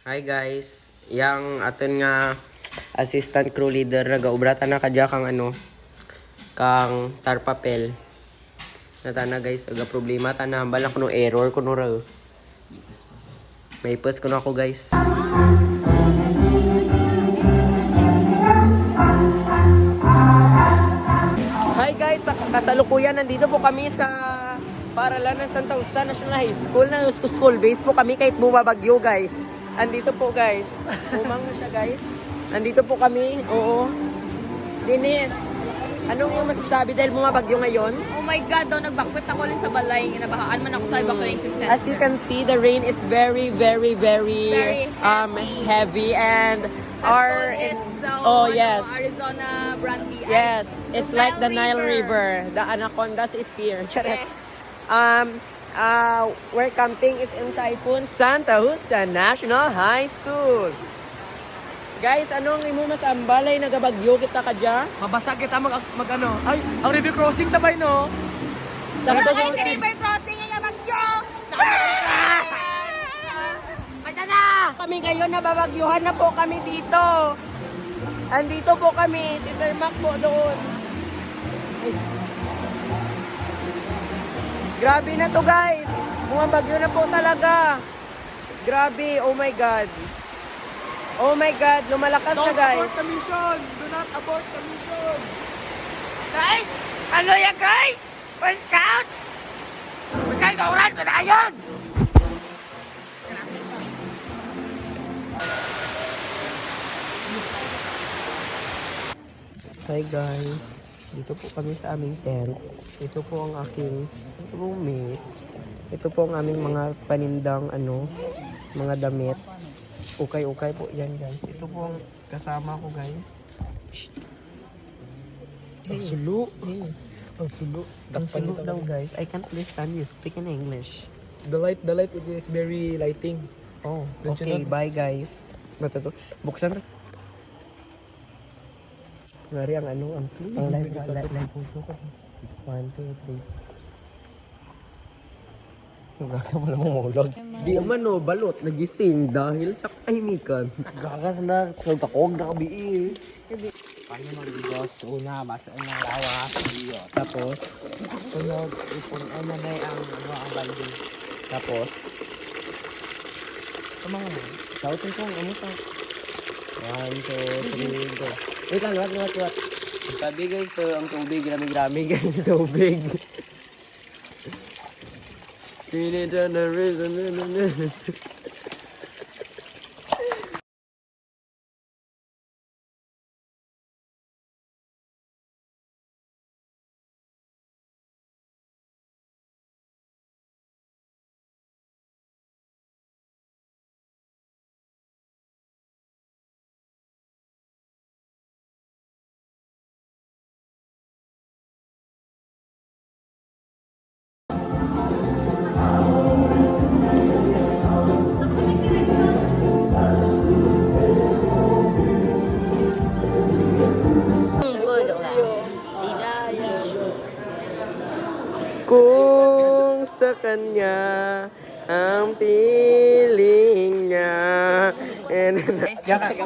Hi guys, yang aton nga assistant crew leader nagaubrata na kadya kang kang tar papel. Natana guys, aga problema tana balak kuno error kuno ra. May pas kuno ako guys. Hi guys, kasalukuyan nandito po kami sa Paaralan ng Santa Justa National High School. Na school base po kami kahit bumabagyo guys. Andito po guys. Umang na siya guys. Andito po kami. Oo. Dennis, anong yung masasabi dahil bumabagyo ngayon? Oh my God, daw nagbakwit ako ulit sa balay. Nabahaan man ako sa evacuation center. As you can see, the rain is very heavy and our yes. Arizona Brandy. Yes, it's The like the Nile River. River. The Anacondas is here. Charet. Yes. We're camping is in Typhoon Santa Justa National High School. Guys, anong imo mas ambalay nagabagyo kita kadya? Mabasa kita mag-ano. Ay, ang river crossing tabay no. Sakto Ay, guys. si river crossing yung nabagyo! Kami ngayon nababagyuhan na po kami dito. Andito po kami, si Sir Mac po doon. Ay. Grabe na to guys. Bumabagyo na po talaga. Grabe, oh my God. Oh my God, lumalakas na guys. Abort the mission! Do not abort the mission! Guys! Ano yan guys? First count! Masay kauran ko na yun! Hi guys. Dito po kami sa aming tent. Ito po ang aking roommate. Ito po ang aming mga panindang mga damit. Ukay-ukay po yan guys. Ito po ang kasama ko guys. Ang sulo. Hey. Ang sulo. Ang sulo daw guys. I can't understand you. Speak in English. The light it is very lighting. Oh, Don't you okay. know? Bye guys. Matuto. Buksan na. Ngari ang ang live photo ko. 1, 2, 3. Gaga mo namang mahulog. Di man no, balot, nagising dahil sa katahimikan. Gagas na, nagtakog na kabiin. Paano mag-Diyos? Una, basa ng lawa. Tapos, tunog, ipon, na ang bandi. Tapos, tama nga. Sautin ko, to? 1, 2, 3, go. Wait lang, what? Sabi guys, ang tubig, rami-rami guys, tubig. Sini dan reason. Kung sa kanya ang piling niya.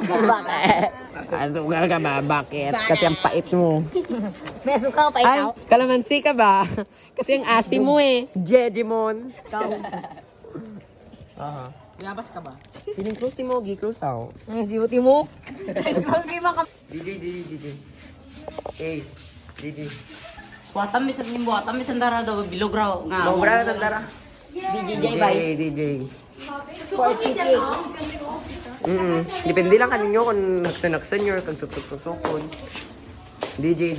Bakit? Asugar ka ba? Bakit? Kasi ang pait mo. May suka pa Ay, ikaw? kalamansi ka ba? Kasi ang asim mo eh. Jejimon. Aha. Labas ka ba? Piling close ti mo, gi-close tao. Duty mo? Hindi mo ka... DJ. Hey, DJ. Buatan misan dara daw bilog raw nga. Mobra na tandara. BJJ bay. DJ. Depende lang kaninyo kung naksan nyo, kung susukon. DJ.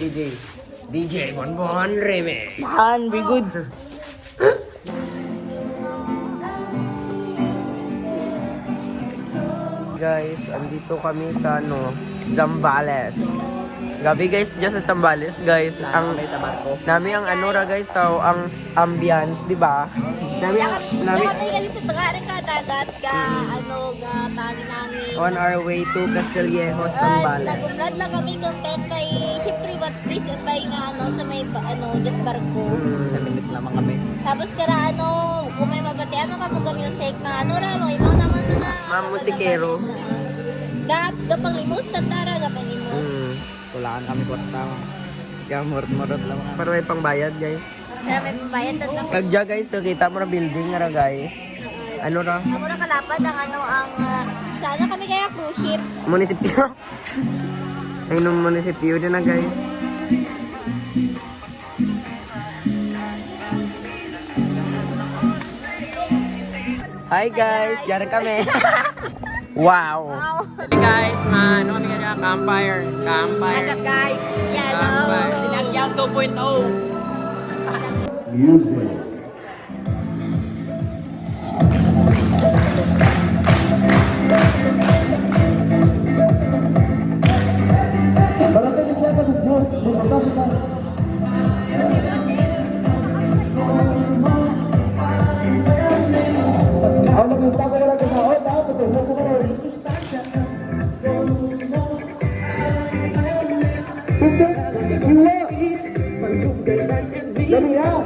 DJ Bonbon Remix. Han, be good. Guys, andito kami sa Zambales. Gabi guys, dyan sa Zambales guys, ang nami ang guys, so ang ambience, di ba? Nami Dapat ay galit sa tagari ka, dagat ka, tagi namin. on our way to Castillejo, Zambales. Nag-vlog lang kami content kay Siyempre What's This and by nga sa may just barko. Nalimit lamang kami. Tapos kara kung may mabatian mo ka mo music na ra, mga ibang naman Ma'am musikero. Gapang limos, tatara gapang limos. Kulangan kami kwarta. Kaya murot-murot lang. Pero may pangbayad guys. Pero may pambayad at ang Kagja guys, nakita mo na building nga ra guys. Ano ra? Ako na kalapad ang sana kami kaya cruise ship. Munisipyo. Ay nung munisipyo din na guys. Hi guys, diyan kami. Wow. Hey guys, ano kami kaya campfire. What's up guys? Campfire. Yellow. Nilagyang 2.0. Music. Ang magluta ko lang sa oda, patuloy ko rin. Hindi, dali ah.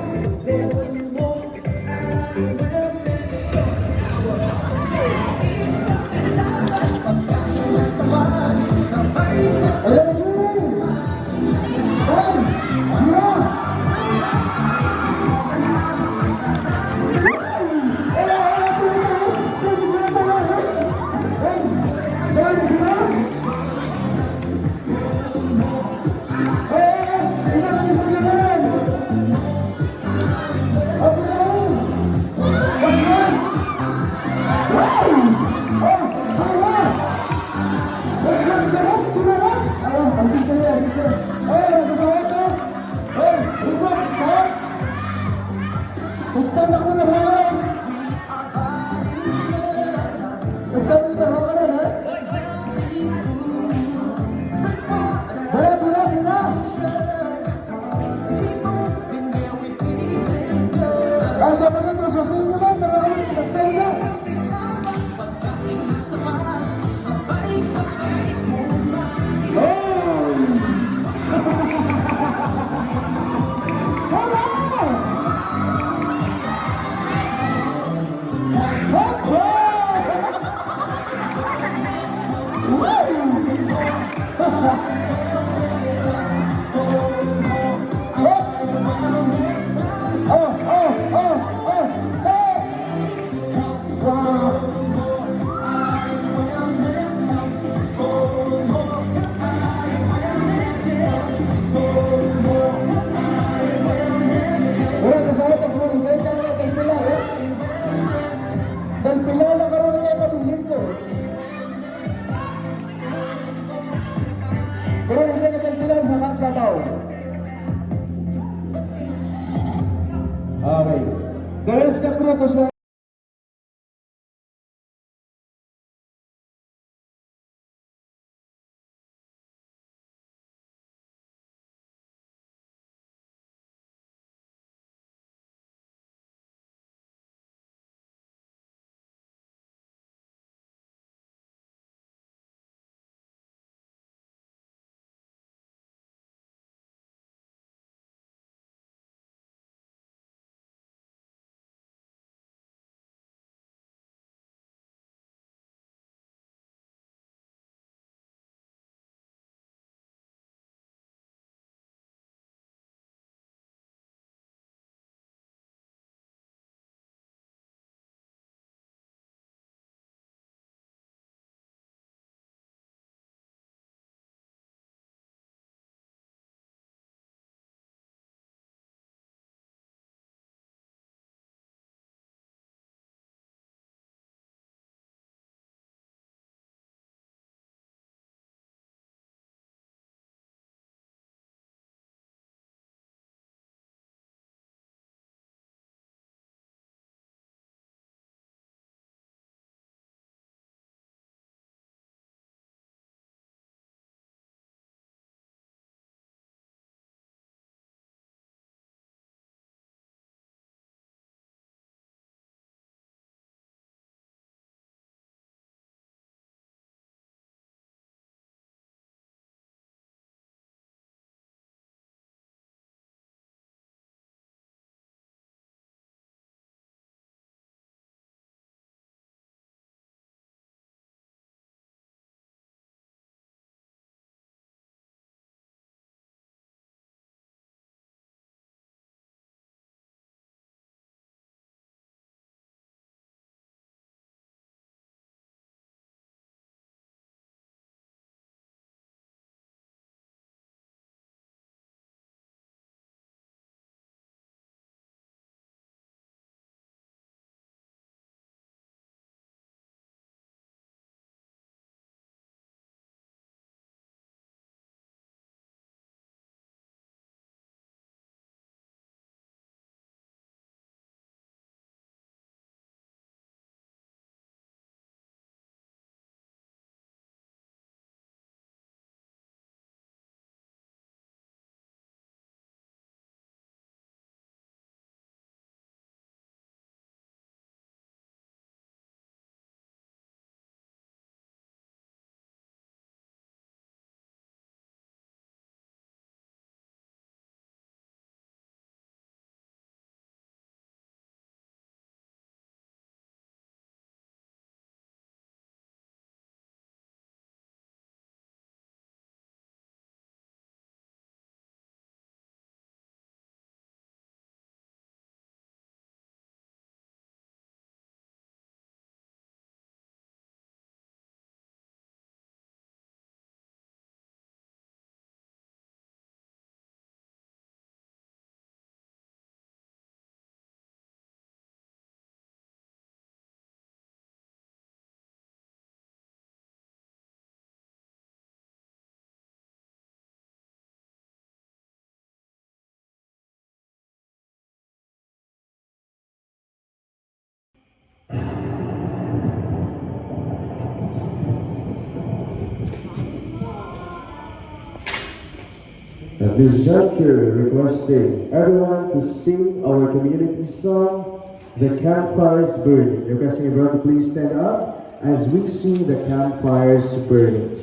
At this juncture, requesting everyone to sing our community song, The Campfires Burning. Requesting everyone to please stand up as we sing The Campfires Burning.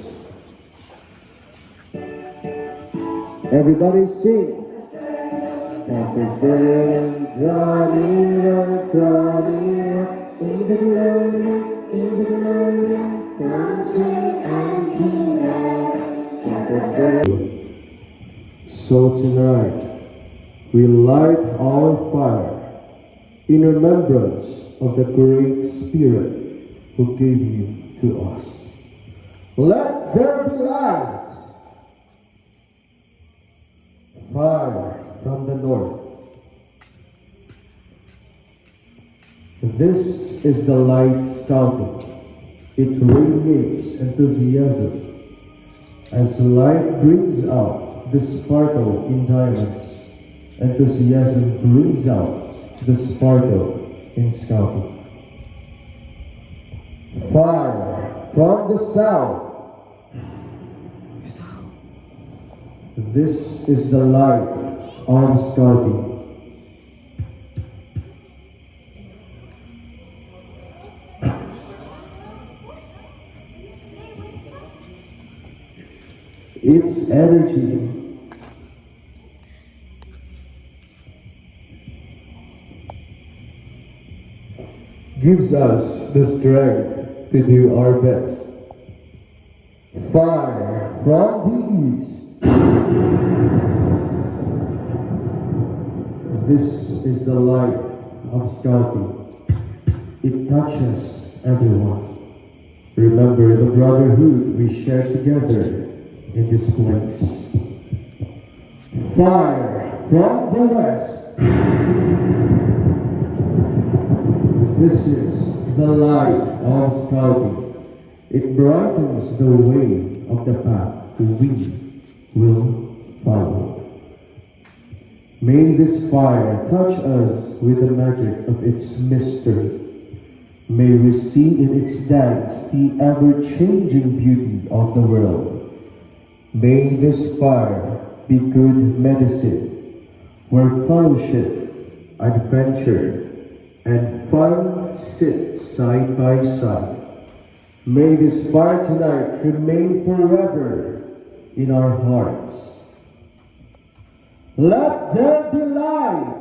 Everybody sing. Campfires burning, draw nearer, in the glory, come sing and be merry. Campfires burning. So tonight, we light our fire in remembrance of the great Spirit who gave you to us. Let there be light. Fire from the north. This is the light scouting. It radiates enthusiasm as light brings out the sparkle in diamonds. Enthusiasm brings out the sparkle in scouting. Fire from the south. This is the light of scouting. Its energy gives us the strength to do our best. Fire from the east. This is the light of scouting. It touches everyone. Remember the brotherhood we share together in this place. Fire from the west. This is the light of scouting. It brightens the way of the path we will follow. May this fire touch us with the magic of its mystery. May we see in its dance the ever-changing beauty of the world. May this fire be good medicine, where fellowship, adventure, and fun sit side by side. May this fire tonight remain forever in our hearts. Let there be light.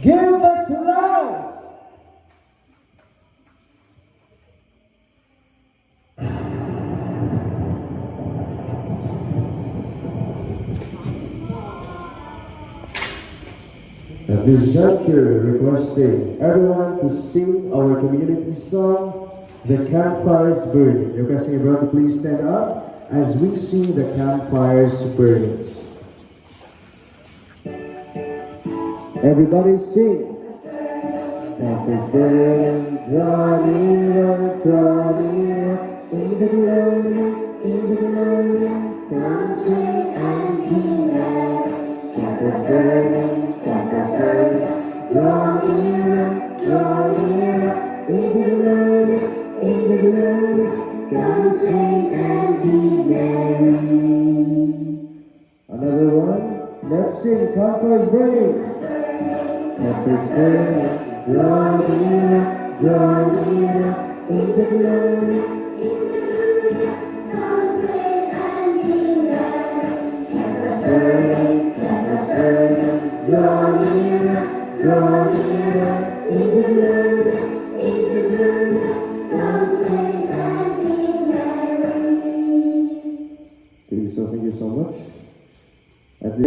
Give us light. At this juncture, requesting everyone to sing our community song, The Campfires Burning. Requesting everyone to please stand up as we sing The Campfires Burning. Everybody sing. Campfires burning, draw nearer, in the glory, come sing and be merry. Campfires burning, draw nearer, in the glory, come sing and be merry. Another one, let's sing Campfires burning. Campfires burning, draw nearer, in the glory, come sing and be merry. Campfires burning, draw nearer, in the glory, come sing and be merry. Okay, so thank you so much. At the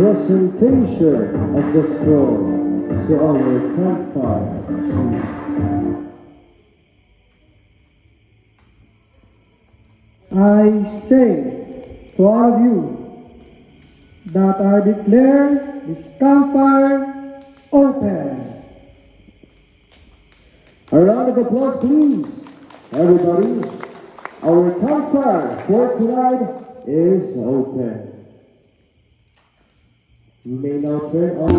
presentation of the scroll to our campfire chief. I say to all of you that I declare this campfire open. A round of applause, please, everybody. Our campfire for tonight is open. You may now turn on.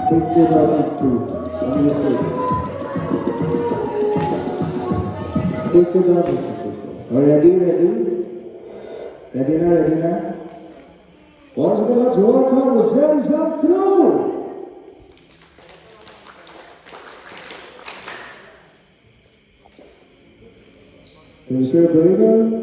Take 2002. What do you say? Take 2002. Are you ready? Ready now? Once again, let's welcome Roselle's crew. Mr. Braver.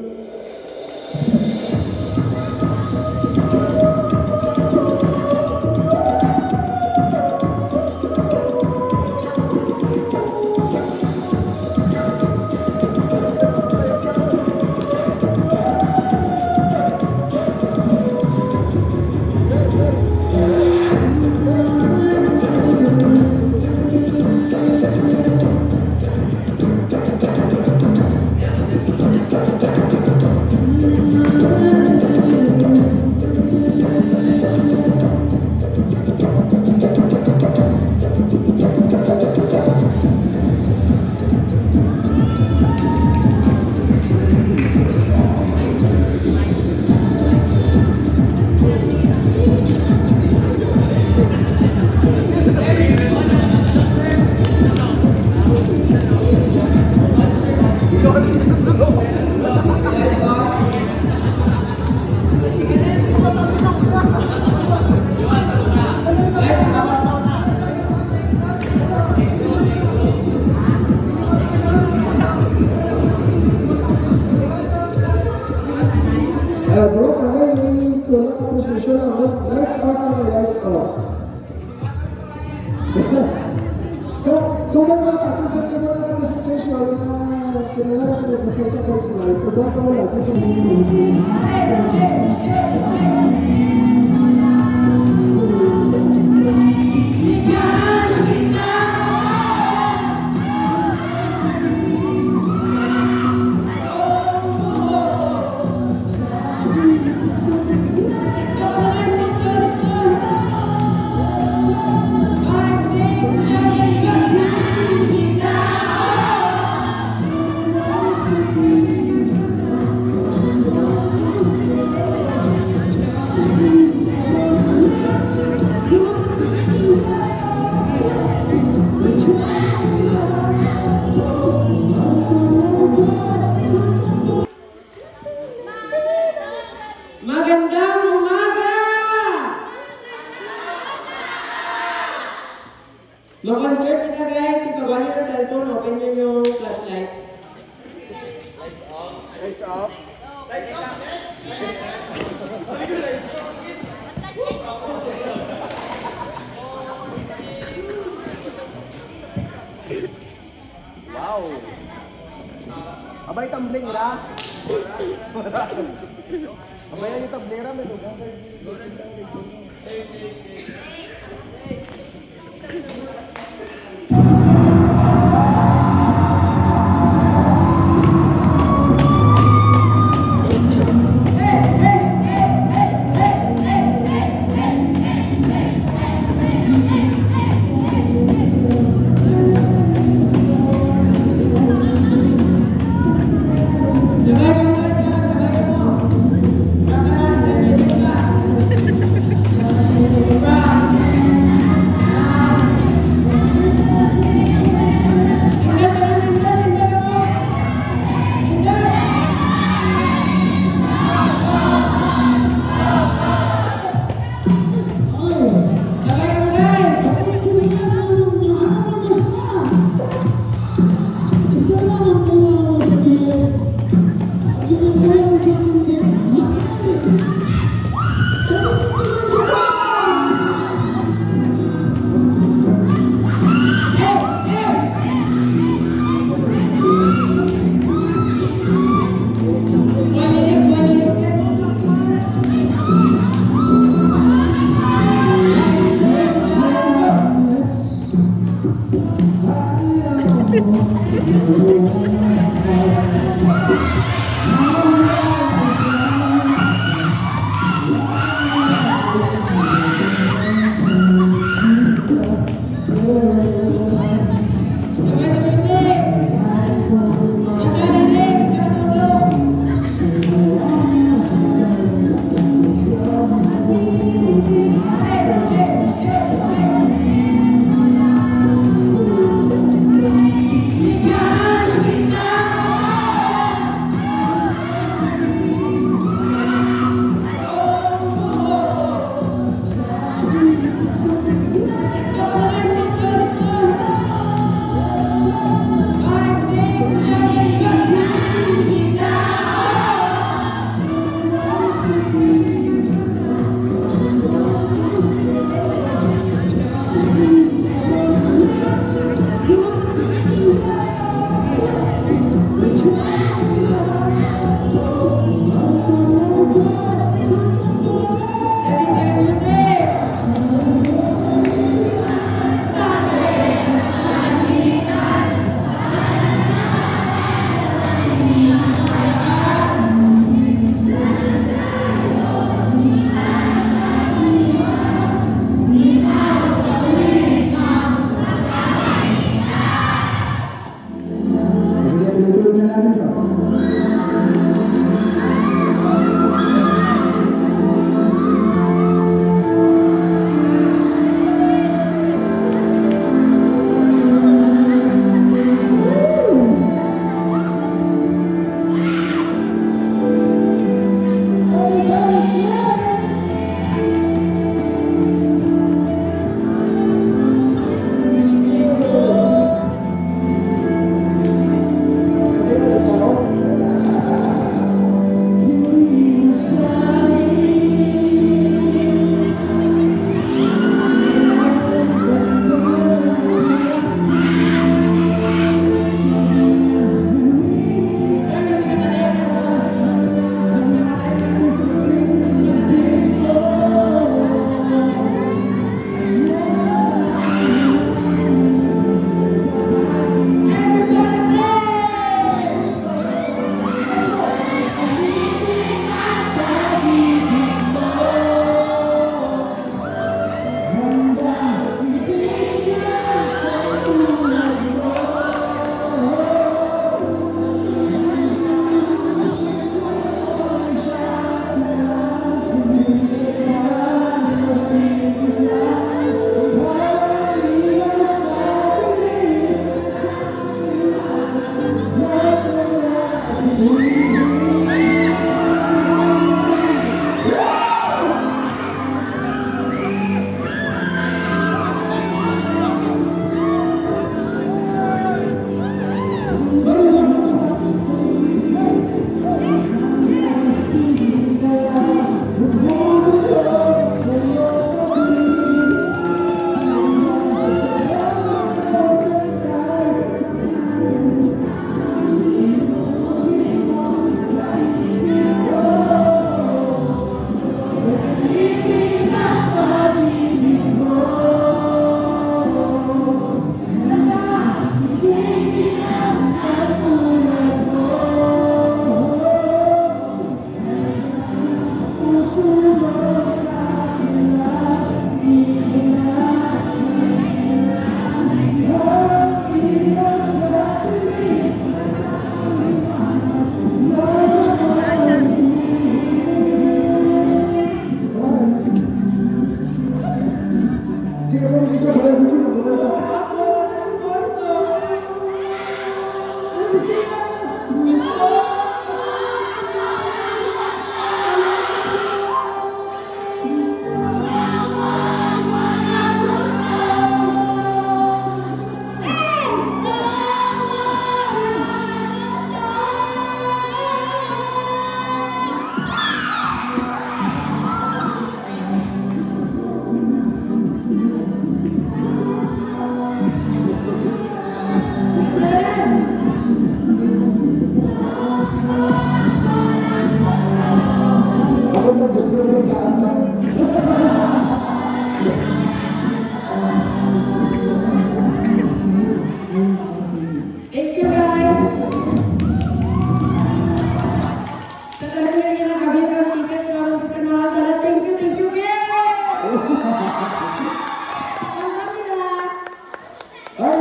Bro, kami tulad ng presentation ng lights on and lights off. Kung bago tapos ganito mo ng presentation na kailangan ko discuss about slides, so bago mo lang. Ma-concert na guys, kung gawa niyo ng cellphone, open niyo yung flashlight. Lights off. Wow. Abay tumbling ra. Abay ang tablera may dugang.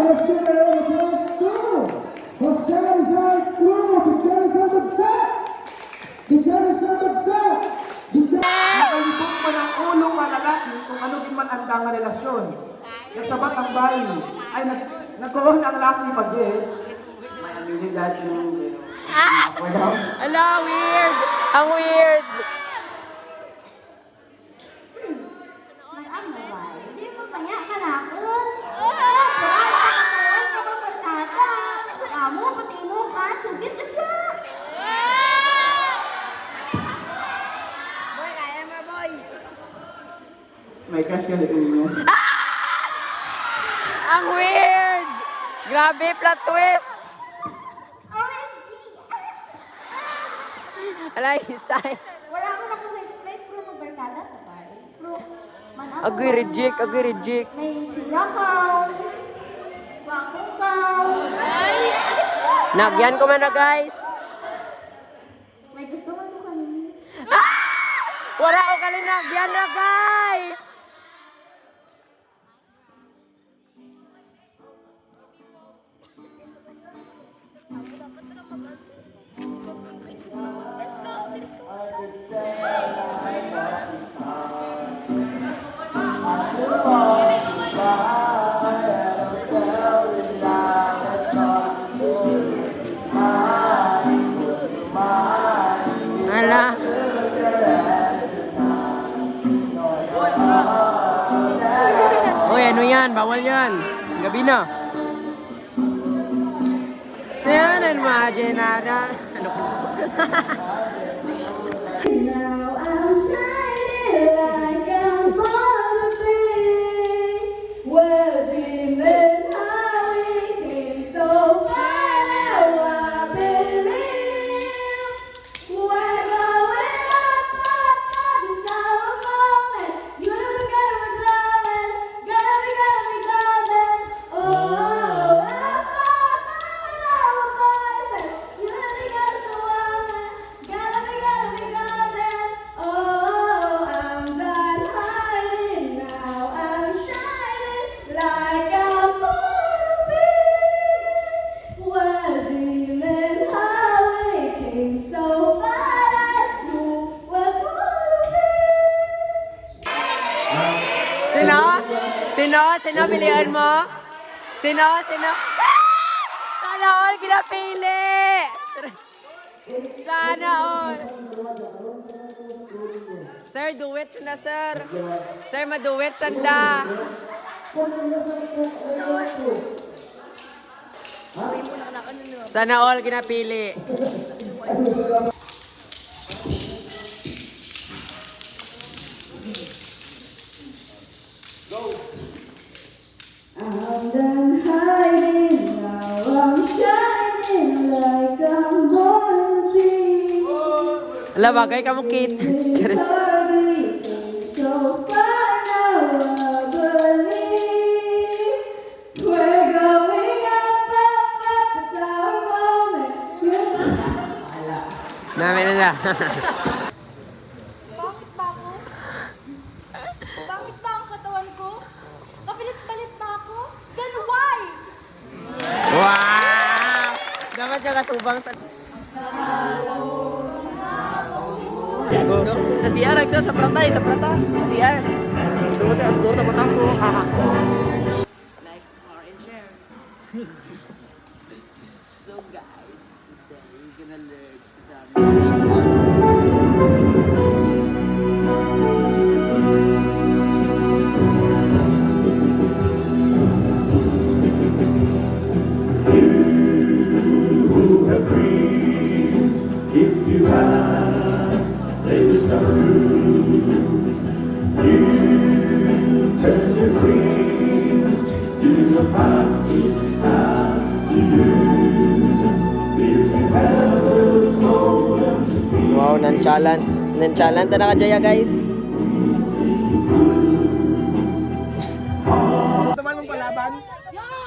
let's give it a round of applause to Oscar Crew. Bigyan sa bansa. Bigyan sa bansa. Nakalibot mo ng ulo nga lalaki kung ano din man ang nga relasyon. Nagsabat ang bayi ay nagkaroon ang laki pag-get. May aminin dahil yung... Ala, weird! Ang weird! Mag-ama ba? Hindi mo kanya kanakon. Pagkakataon ka ba pagkata? Kamu, pati mo ka, sugit na siya. Boy, kaya mo, boy. May cash ka dito niyo. Ang weird! Grabe, plot twist! OMG! Ala, isay. Wala ko na kung explain pero magbarkada ka ba? Pero, man-ano Agoy lang. reject, agoy reject. May churakaw. Wakukaw. Nagyan ko man na, guys. May gusto mo ito kanina. Wala ko kalinagyan na, guys! Ala. Uy, ano yan? Bawal yan. Gabi na. Yan, imagine na. Ano ko? Now I'm shining like I'm gonna be. We're dreaming how we came so far. Now I believe we're going up, it's our moment. You gotta be glowing, gotta be glowing. Oh, up, our voices. You gotta show woman, gotta be glowing. Oh, I'm done hiding now. I'm shining like I'm gonna be. We're dreaming how we came so far. That's who we're gonna be. Sino? Sino? Sino pilihan mo? Sino? Sino? Sana all kinapili! Sana all! Sir, duet na, sir. Sir, maduet sanda. Sana all kinapili. I'm done hiding now. I'm shining like I'm gonna be. Ala, bagay ka mo, Kate. Charis. Sorry, so far now I believe we're going up, it's our moment. Namin na. Bakit ba ako? Bakit ba ang katawan ko? Kapilit-palit ba ako? Then why? Wow! Dapat siya katubang sa... Sa CR, ito, sa plata, sa plata. Sa CR. Ito, sa plata ko. Like, and share. So guys, today we're gonna learn some music words. Wow, nonchalant. Nonchalant na nakajaya, guys. Taman mong palaban.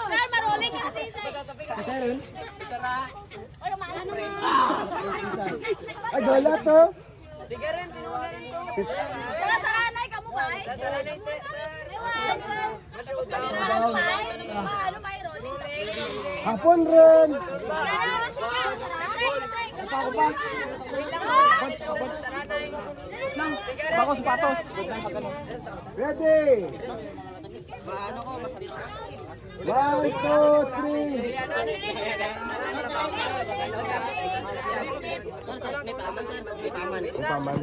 Sir, maroling ka kasi. Kasi rin. Or maano mo? Ay, gala to. Sige rin, sinula rin to. Tara sa anay ka mo ba? Sa lanay, sir. Ano ba? Ano ba? Ano ba? Rolling. Hapon rin. Bako sapatos. Ready. 1, 2, 3. Upaman.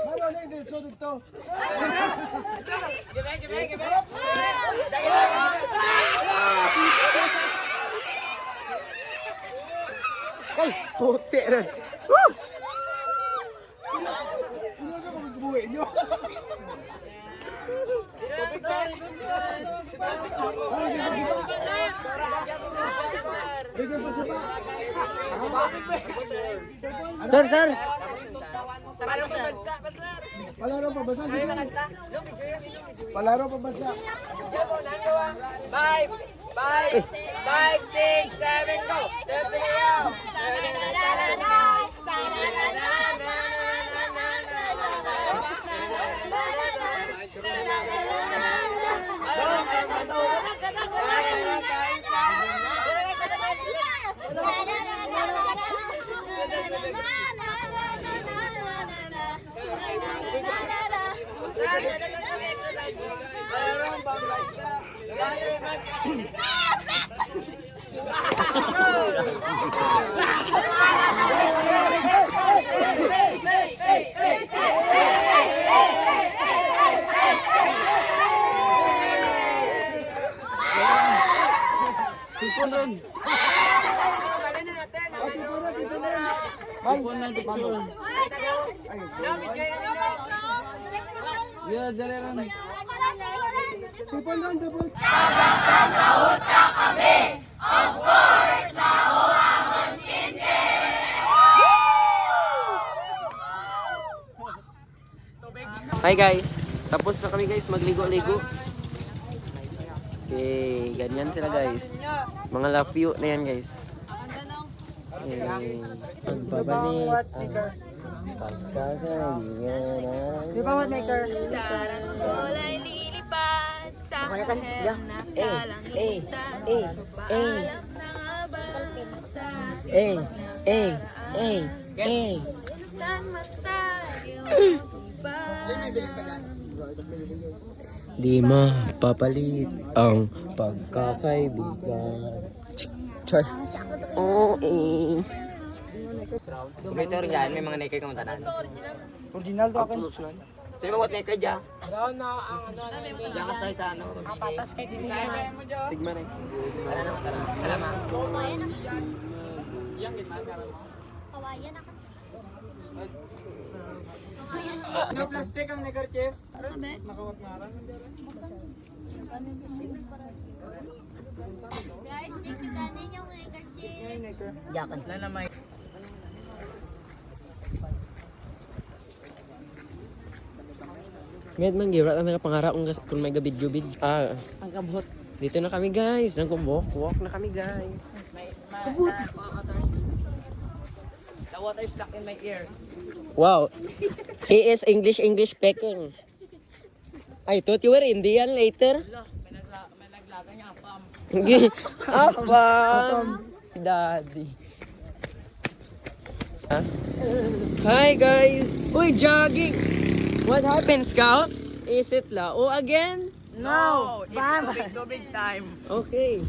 Ano na yung so dito? Ay, puti rin. Sino siya kung gusto buhay niyo? Bigyan pa siya ba? Sir, sir. Palaro pa bansa. Palaro pa bansa. 5, 6, 7, go! Let's go! Tipon lang, tipon. Hi guys, tapos na kami guys magligo-ligo. Okay, ganyan sila guys. Mga love you na yan guys. Okay, pagbabalik ang pagkagalingan. Di ba what maker? Sarang kulay lilipad sa kahel na kalangitan. Paalam na nga ba sa Saan matayo iba? Di mapapalit ang pagkakaibigan. Char. Oh, eh. Kumito rin dyan, may mga naked ka matanan. Original to akin. Sino ba what naked dyan? Diyan ka sa ano? Patas kay Bibi. Sigma next. Ano na, sarap. Alam mo? Kawayan ako. Kawayan ako. No plastic ang neckerchief. Sabi? Nakawat marang. Guys, check yung kanin yung neckerchief. Yakan na naman. Ngayon man, gira lang nakapangarap kung may gabid-gubid. Ang kabot. Dito na kami guys. Nag-walk na kami guys. Kabut! The water is stuck in my ear. Wow. He is English speaking. I thought you were Indian later. May naglaga niya apam. Apam. Daddy. Huh? Hi guys. Uy, jogging. What happened, Scout? Is it lao again? No! It's big time. Okay.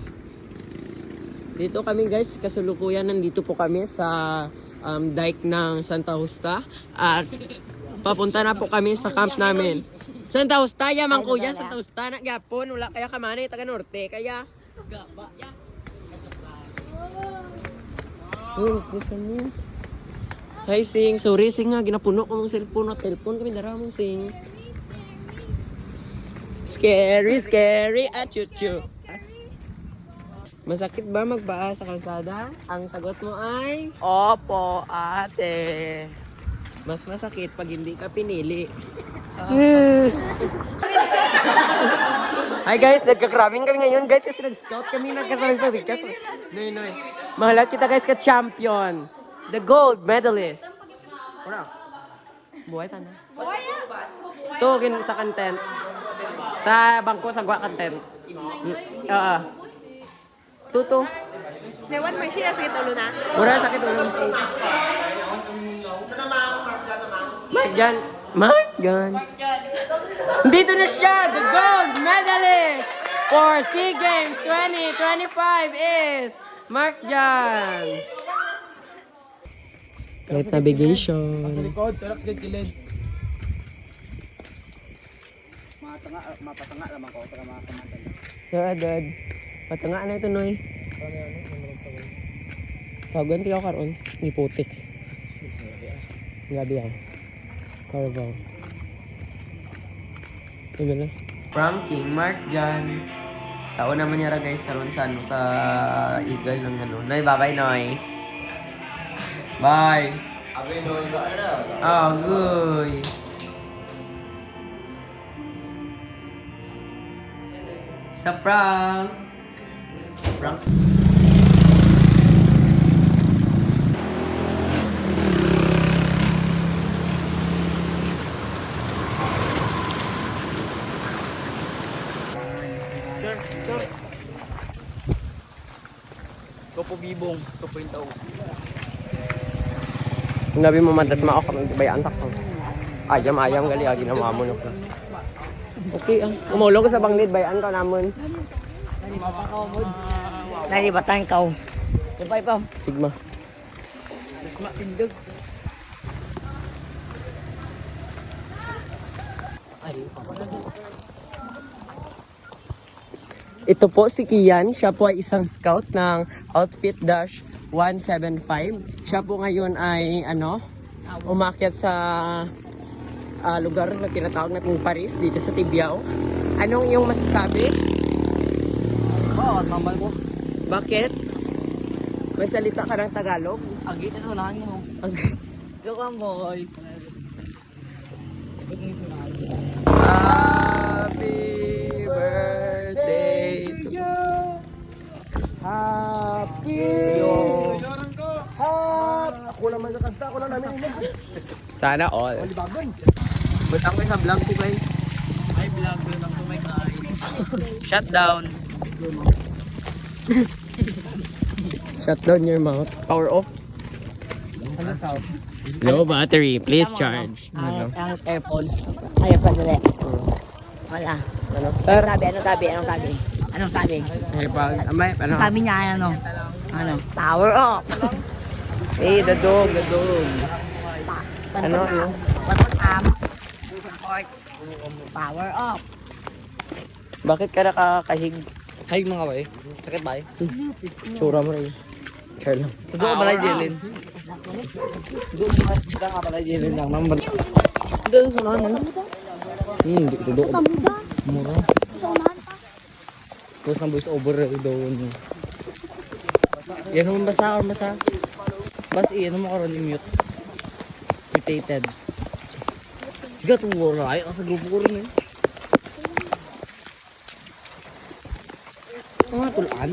Dito kami guys, kasulukuyan nandito po kami sa dike ng Santa Justa at papunta na po kami sa camp namin. Santa Justa, yamang kuya, Santa Justa na gyapon, wala kaya kamani taga norte kaya. Oh, gusto mo. Hi Sing, sorry Sing nga ginapuno ko ng cellphone at cellphone kami daramong Sing. Scary, scary, at chuchu. Masakit ba magpaa sa kalsada? Ang sagot mo ay, Opo, ate. Mas masakit pag hindi ka pinili. Hi guys, nagka-cramming kami ngayon guys kasi nag-scout kami nagkasama sa Vikas. Noy. Mahalat kita guys ka champion. The gold medalist. Wala. Buhay ta na. Ito, sa content. Sa bangko, sa gwa content. Oo. Tuto. Newan mo siya sa kitulo na. Mura sakit ulo. Marjan. Dito na siya, the gold medalist for SEA Games 2025 is Marjan. Great navigation. Likod, tulak sa gilid. Mapatanga naman ko para makakamatan. Dad. Patanga na ito, Noy. Tawagan tiyo karon, Ipotix. Gabi ako. Carabao. Ito na. From King Mark John. Tao naman niya guys karon sa ano sa Eagle ng ano. Noy, bye-bye, Noy. Bye. Agay, Noy. Oh, good. Sa prank. Prank. Sure. Topo bibong, topo yung tao. Kung nabi mo mantas mao ka bayaan tak. Ayam gali agi na mamon ko. Okay umulog sa banglid bayan ka namon. Nari batang kau. Ipay pa. Sigma. Matindog. Ito po si Kian, siya po ay isang scout ng Outfit Dash 175. Siya po ngayon ay umakyat sa lugar na tinatawag natin Paris dito sa Tibiao. Anong iyong masasabi? Mambal ko. Bakit? May salita ka ng Tagalog? Agi ito na mo. Joke lang boy. Happy birthday to you. Ako naman sa kanta, ako lang namin inig. Sana all. Butang ko sa vlog ko guys. Ay vlog ko lang may guys. Shut down. Shut down your mouth. Power off. Low battery. Please charge. Ang AirPods. Ay pa dali. Wala. Ano? Sir? Anong sabi? Pag amay, ano? Sabi niya power up. Eh, the dog. Ano? Power up. Bakit ka nakakahig? Hay mga way. Sakit ba? Tsura mo rin. Sure lang. Doon ka balay jelin. Doon ka balay jelin lang. Mamban. Doon sa naman. Hindi ko doon. Kamuda. Mura. Sa unahan pa. Tapos ang voice over doon. Yan naman basa. Bas iyan mo karon i-mute. Mutated. Sige ito wala. Ay sa grupo ko rin eh. Tulaan?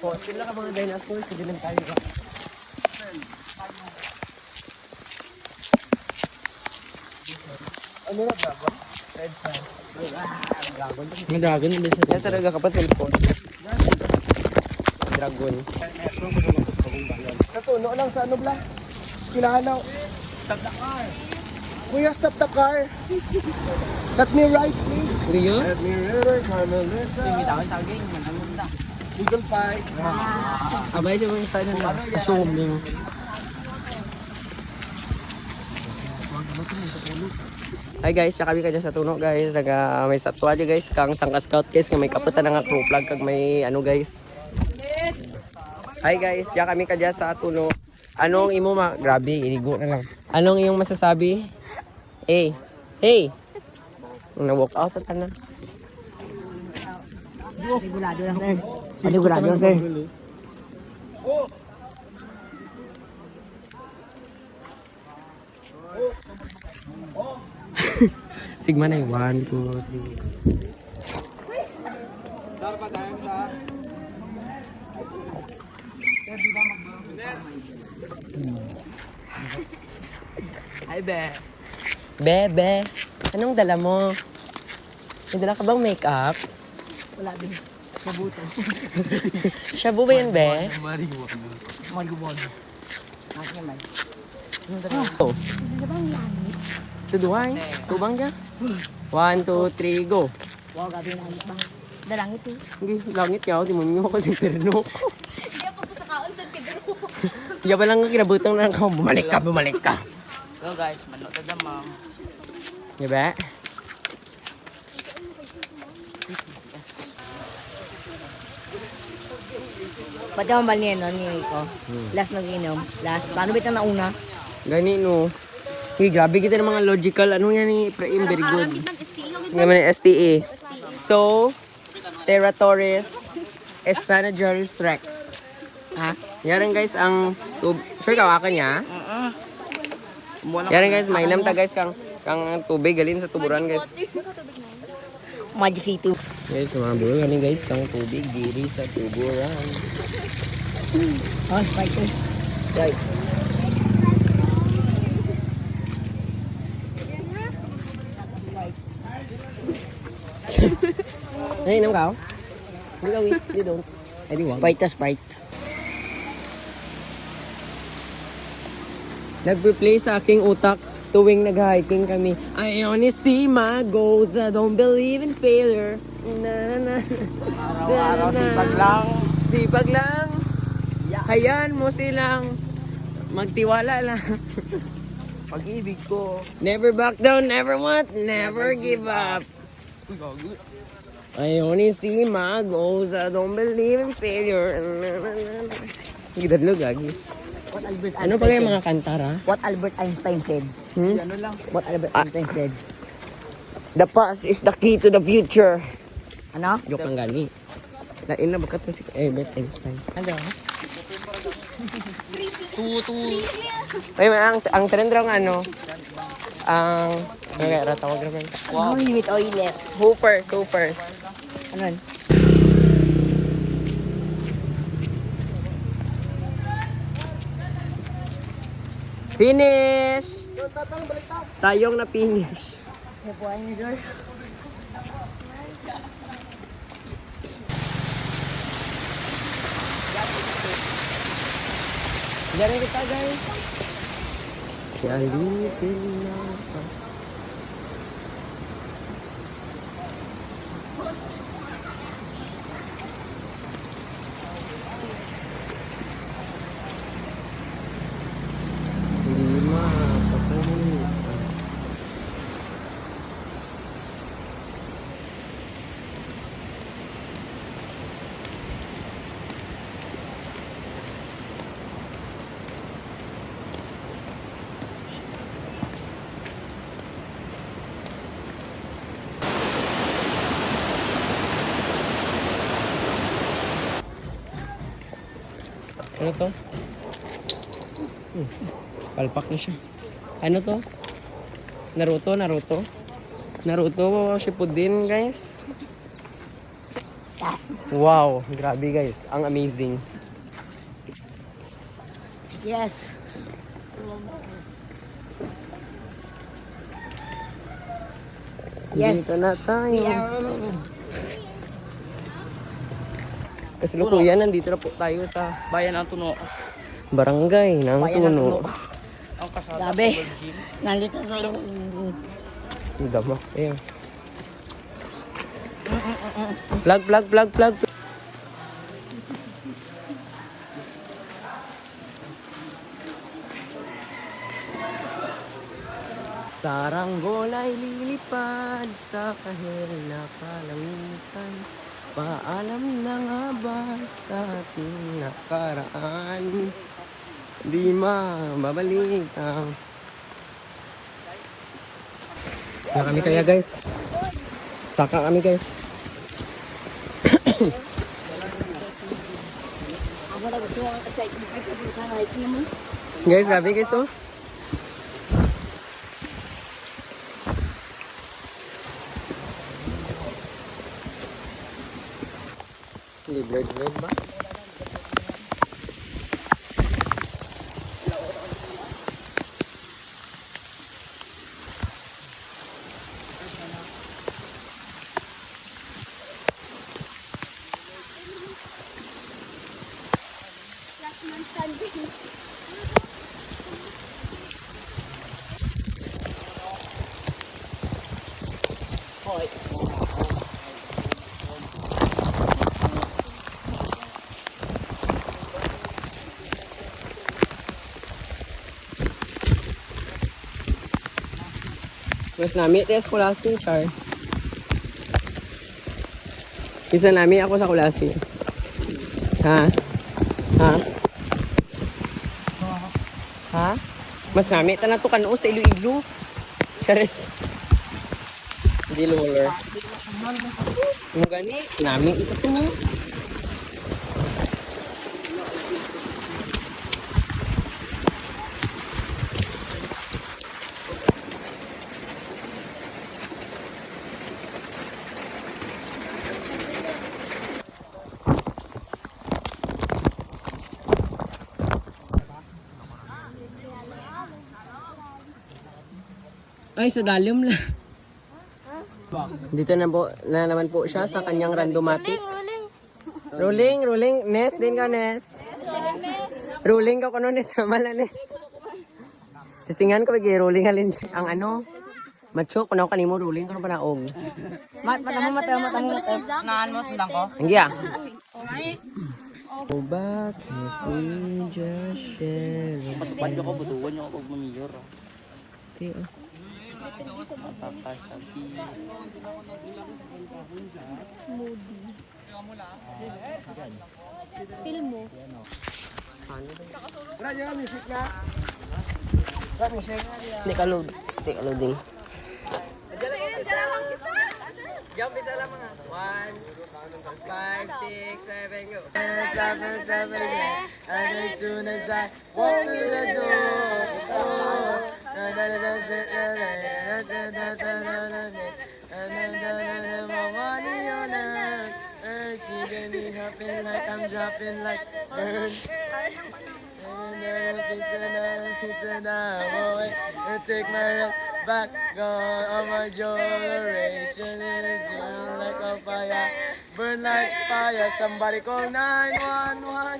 Po, sila ka mga dinosaurs. Sige lang tayo ba? Ano na dragon? Red fan. May dragon din sa Yan sa nagkakapat cellphone. Dragon. Sa tuno lang sa ano bla? Eskwelahan na. Stop the car. Kuya, stop the car. Let me right, please. Rio? Let me right, Carmelita. Eagle Pie. Abay siya mga tayo na. Assuming. Hi guys, tsaka kami kanya sa tuno guys. May satwali guys, kang sangka scout guys, nga may kaputan nga crew flag, kag may ano guys. Hi guys, tsaka kami kanya sa tuno. Anong imo grabe, inigo na lang. Anong iyong masasabi? Hey! Na-walk out na. Panigurado lang, sir. Panigurado lang, sir. Sigma na yung 1, 2, 3. Hi, Be. Bebe, anong dala mo? May dala ka bang makeup? Wala din. Mabuto. Shabu ba yan, Be? Marijuana. Akin naman. Oh. Tuduhay. Tubang ka? 1, 2, 3, go. Wow, gabi na langit ba? Dalangit eh. Hindi, langit ka. Di mo nyo kasi perno. Hindi ako po sa kaon, San Pedro. Kaya pa lang kinabutang na lang ka. Bumalik ka, bumalik ka. Go guys, manok na damang. Diba? Pati ang mali no, ni Rico. Last nag-inom. Last. Paano ba ito nauna? Gani no. Hey, grabe kita ng mga logical. Ano yan ni Praim? Very good. Ngayon yung STA. So, Terratoris Estanagerus Rex. Ha? Yaran guys ang sir kawakan niya. Yaran guys, mainam ta guys kang tubig galin sa tuburan guys. Magic City. Guys, mga bro, galing guys ang tubig diri sa tuburan. Oh, Sprite eh. Right. Ay, nam ka? Hindi ka, wait. Hindi don't. Ay, di wag. Sprite to Sprite. Nagpe-play sa aking utak tuwing nag-hiking kami. I only see my goals. I don't believe in failure. Na na na. Araw-araw sipag lang. Sipag lang. Hayaan mo silang magtiwala lang. Pag-ibig ko. Never back down, never what? Never give up. I only see my goals. I don't believe in failure. Gidadlo gagis. What Albert Ano Einstein pa yung said? mga kantara? What Albert Einstein said? Ano lang. What Albert Einstein said? The past is the key to the future. Ano? Joke lang gani. Lain na ba ka to si Albert Einstein? Ano? Ay, ang trend raw nga ano, ang, ano tawag naman? Wow. With oilet. Hoopers. Ano yun? Finish! Tayong na finish. Nabuhay niyo, sir. Diyan kita guys. Yalitin na pa. Hindi mapapalitan. Ano to? Palpak na siya. Ano to? Naruto Shippuden guys. Wow, grabe guys. Ang amazing. Yes. Yes. Dito na tayo. Yeah. Kasalukuyan, nandito na po tayo sa Bayan ng Tuno. barangay ng Bayan ng Tuno. Tuno. Ang kasada Grabe. sa Virgin. Nandito sa Ang dama. Ayan. Plug. Saranggol ay lilipad sa kahel na kalangitan. Paalam na nga ba sa ating nakaraan? Di mababalik ang... Kaya kami kaya guys. Saka kami guys. Guys, grabe guys, oh. Hindi blurred ba? Mas nami, tiyas kulasi, char. Isa nami ako sa kulasi. Ha? Ha? Ha? Mas nami, tanan to kanu sa Iloilo. Charis. Hindi lower. Ano gani? Nami, ito to. Ay, sa dalim lang. Dito na naman po siya sa kanyang randomatic. Rolling. Nes, din ka, Nes. Rolling ka kuno, Nes. Mala, Nes. Testingan ko, bigay rolling halin siya. Ang ano, macho, kunaw kanimo, rolling ko na panaog. Mata mo. Naan mo, sundang ko. Ang giya. Oh, bakit we just share? Patupad ko, butuan nyo ako pag mamiyor. Okay, oh. Teka loading. Jump isa lang mga. 1, 5, 6, 7, go. 7, and as soon as I walk through the door, like I'm dropping like take my rest back on my generation like a fire, burn like fire. Somebody call 911.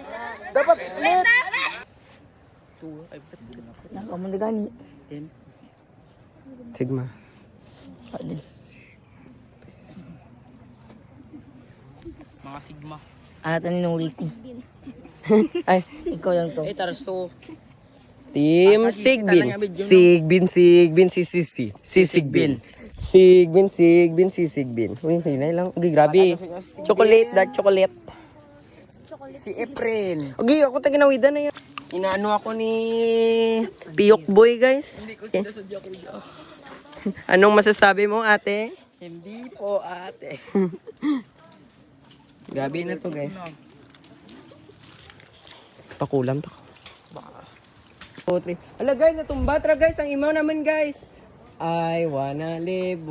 Dapat split. Nakamandigani. Sigma. Mga sigma. Ata ni nung Ricky. Ay, Ikaw yung to. Tarso. Team Sigbin. Sigbin, Sigbin. Uy, hinay lang. Okay, grabe. Chocolate, dark chocolate. Si April. Okay, ako tayo ginawidan na yan. Inaano ako ni Piyok Boy, guys. Anong masasabi mo, ate? Hindi po, ate. Grabe na to, guys. Pakulam to. 2, 3. Ala guys, natumba tra guys. Ang imaw naman guys. I wanna live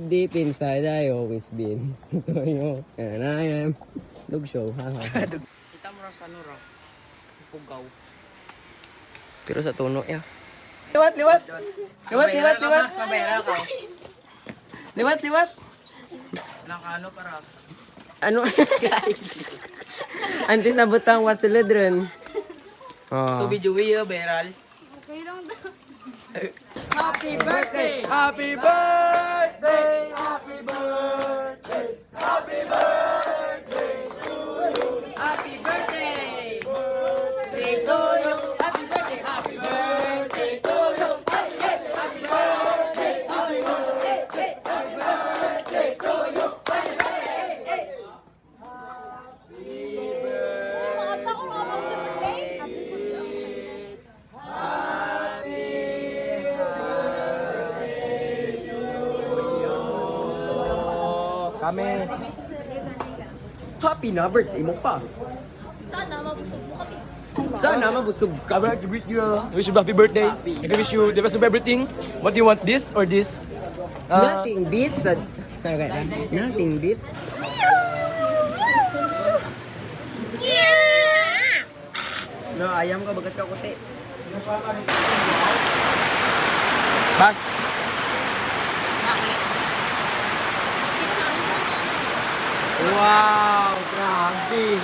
deep inside. I always been to you. And I am. Dog show. Kita mo sa ano ra? Pugaw. Pero sa tono ya. Liwat. Mabera ka. Liwat. Nakano para. Ano? Antes nabutang what's the ledron? Oh. Tubi-duwi beral. Happy birthday! Happy birthday! Happy birthday! Happy birthday to you! Happy birthday! Birthday to you! Happy birthday! Happy birthday to you! Happy birthday! Happy birthday! Happy birthday! Happy birthday to you! Happy birthday! Kami. Happy na birthday mo pa. Sana mabusog mo kami. Sana mabusog I would like to greet you. Wish you a happy birthday. I can wish you the best of everything. What do you want, this or this? Nothing beats that. Nothing beats. No, ayam ka bagat ka kasi. Bas. Wow, grabe.